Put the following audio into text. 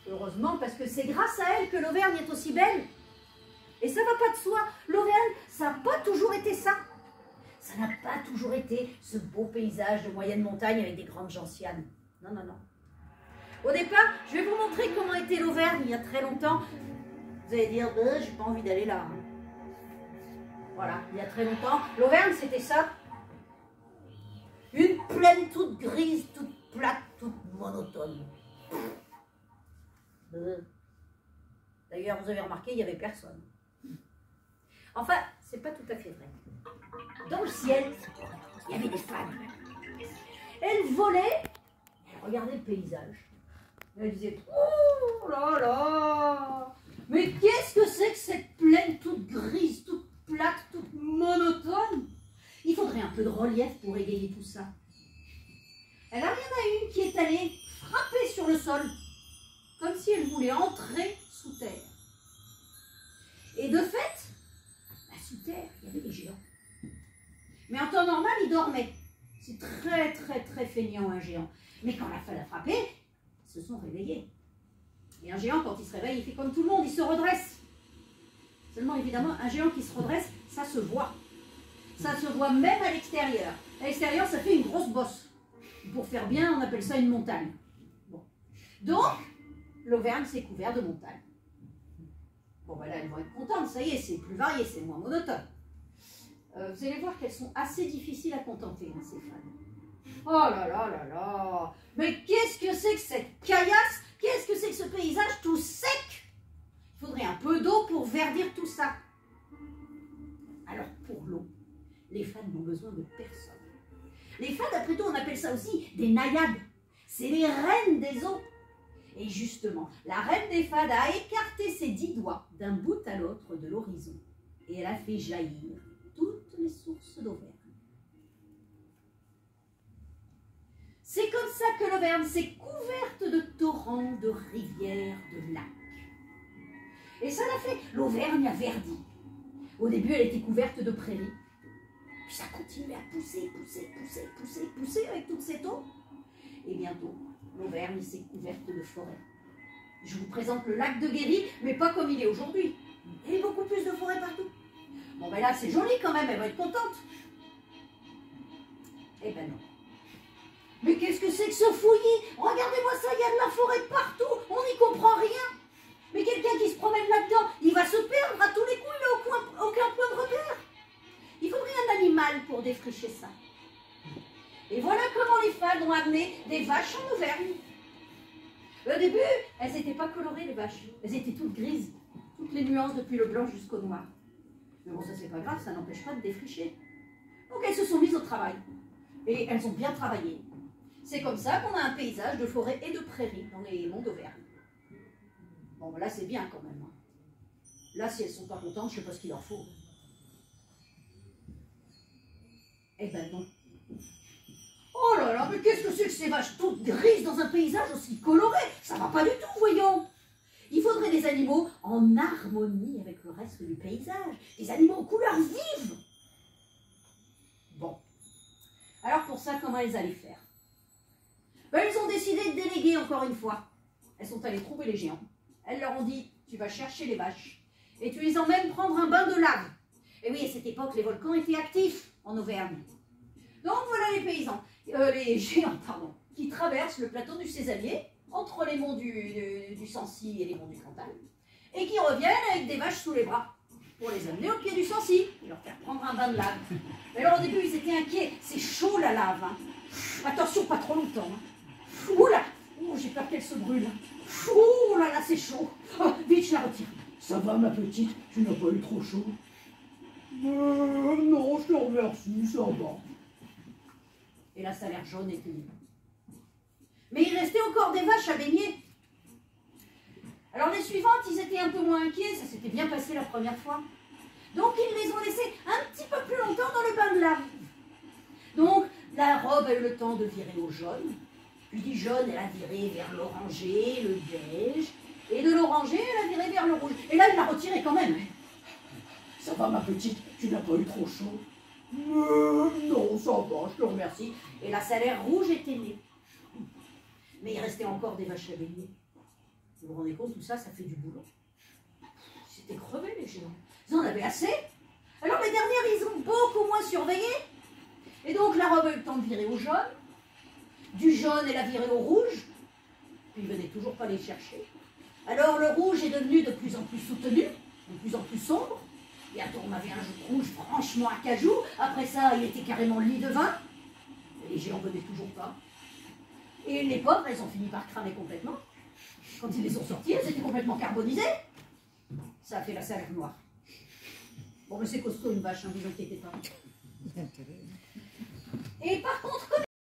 Heureusement, parce que c'est grâce à elle que l'Auvergne est aussi belle. Et ça va pas de soi. L'Auvergne, ça n'a pas toujours été ça. Ça n'a pas toujours été ce beau paysage de moyenne montagne avec des grandes gentianes. Non, non, non. Au départ, je vais vous montrer comment était l'Auvergne il y a très longtemps. Vous allez dire, j'ai pas envie d'aller là. Voilà, il y a très longtemps. L'Auvergne, c'était ça. Une plaine toute grise, toute plate, toute monotone. D'ailleurs, vous avez remarqué, il n'y avait personne. Enfin, c'est pas tout à fait vrai. Dans le ciel, il y avait des femmes. Elles volaient, elles regardaient le paysage. Elles disaient, oh là là, mais qu'est-ce que c'est que cette plaine toute grise, toute plate, toute monotone? Il faudrait un peu de relief pour égayer tout ça. Alors il y en a une qui est allée frapper sur le sol, comme si elle voulait entrer sous terre. Et de fait, sous terre, il y avait des géants. Mais en temps normal, ils dormaient. C'est très, très, très feignant un géant. Mais quand la femme a frappé, ils se sont réveillés. Et un géant, quand il se réveille, il fait comme tout le monde, il se redresse. Seulement, évidemment, un géant qui se redresse, ça se voit. Ça se voit même à l'extérieur. À l'extérieur, ça fait une grosse bosse. Pour faire bien, on appelle ça une montagne. Bon. Donc, l'Auvergne, c'est couvert de montagnes. Bon, ben là, elles vont être contentes, ça y est, c'est plus varié, c'est moins monotone. Vous allez voir qu'elles sont assez difficiles à contenter, hein, ces femmes. Oh là là là là! Mais qu'est-ce que c'est que cette caillasse? Qu'est-ce que c'est que ce paysage tout sec? Il faudrait un peu d'eau pour verdir tout ça. Alors, pour l'eau, les fades n'ont besoin de personne. Les fades, après tout, on appelle ça aussi des naïades. C'est les reines des eaux. Et justement, la reine des fades a écarté ses 10 doigts d'un bout à l'autre de l'horizon. Et elle a fait jaillir toutes les sources d'Auvergne. C'est comme ça que l'Auvergne s'est couverte de torrents, de rivières, de lacs. Et ça l'a fait. L'Auvergne a verdi. Au début, elle était couverte de prairies. Puis ça continuait à pousser, pousser, pousser, pousser, pousser avec toute cette eau. Et bientôt, l'Auvergne s'est couverte de forêts. Je vous présente le lac de Guéry, mais pas comme il est aujourd'hui. Il y a beaucoup plus de forêts partout. Bon, ben là, c'est joli quand même, elle va être contente. Eh ben non. Mais qu'est-ce que c'est que ce fouillis? Regardez-moi ça, il y a de la forêt partout, on n'y comprend rien. Mais quelqu'un qui se promène là-dedans, il va se perdre à tous les coups, il n'a aucun point de repère. Il faudrait un animal pour défricher ça. Et voilà comment les fades ont amené des vaches en Auvergne. Au début, elles n'étaient pas colorées, les vaches. Elles étaient toutes grises, toutes les nuances depuis le blanc jusqu'au noir. Mais bon, ça c'est pas grave, ça n'empêche pas de défricher. Donc elles se sont mises au travail. Et elles ont bien travaillé. C'est comme ça qu'on a un paysage de forêt et de prairies dans les monts d'Auvergne. Bon, ben là c'est bien quand même. Là, si elles sont pas contentes, je ne sais pas ce qu'il leur faut. Eh ben non. Oh là là, mais qu'est-ce que c'est que ces vaches toutes grises dans un paysage aussi coloré? Ça va pas du tout, voyons. Il faudrait des animaux en harmonie avec le reste du paysage. Des animaux aux couleurs vives. Bon. Alors pour ça, comment elles allaient faire? Ben, elles ont décidé de déléguer encore une fois. Elles sont allées trouver les géants. Elles leur ont dit, tu vas chercher les vaches. Et tu les emmènes prendre un bain de lave. Et oui, à cette époque, les volcans étaient actifs en Auvergne. Donc voilà les paysans, les géants, pardon, qui traversent le plateau du Césalier, entre les monts du Sancy et les monts du Cantal, et qui reviennent avec des vaches sous les bras, pour les amener au pied du Sancy, et leur faire prendre un bain de lave. Mais alors au début, ils étaient inquiets, c'est chaud la lave, hein. Attention, pas trop longtemps. Hein. Oula, oh, j'ai peur qu'elle se brûle. Oh là là, c'est chaud. Oh, vite, je la retire. Ça va, ma petite, tu n'as pas eu trop chaud? Non, je te remercie, ça va. Et là, ça a l'air jaune et tenu. Mais il restait encore des vaches à baigner. Alors les suivantes, ils étaient un peu moins inquiets, ça s'était bien passé la première fois. Donc ils les ont laissées un petit peu plus longtemps dans le bain de lave. Donc la robe a eu le temps de virer au jaune, puis du jaune, elle a viré vers l'orangé, le beige, et de l'orangé, elle a viré vers le rouge. Et là, il l'a retiré quand même. Ça va, ma petite, tu n'as pas eu trop chaud? Non, ça va, je te remercie. Et la salaire rouge était née. Mais il restait encore des vaches à baigner. Vous vous rendez compte, tout ça, ça fait du boulot. C'était crevé, les géants. Ils en avaient assez. Alors les dernières, ils ont beaucoup moins surveillé. Et donc la robe a eu le temps de virer au jaune. Du jaune, elle a viré au rouge. Puis ils ne venaient toujours pas les chercher. Alors le rouge est devenu de plus en plus soutenu, de plus en plus sombre. Bientôt on avait un rouge franchement acajou. Après ça, il était carrément lit de vin. Et les géants ne venaient toujours pas. Et les pauvres, elles ont fini par cramer complètement. Quand ils les ont sortis, elles étaient complètement carbonisées. Ça a fait la salaire noire. Bon, mais c'est costaud une vache, hein, vous inquiétez pas. Et par contre,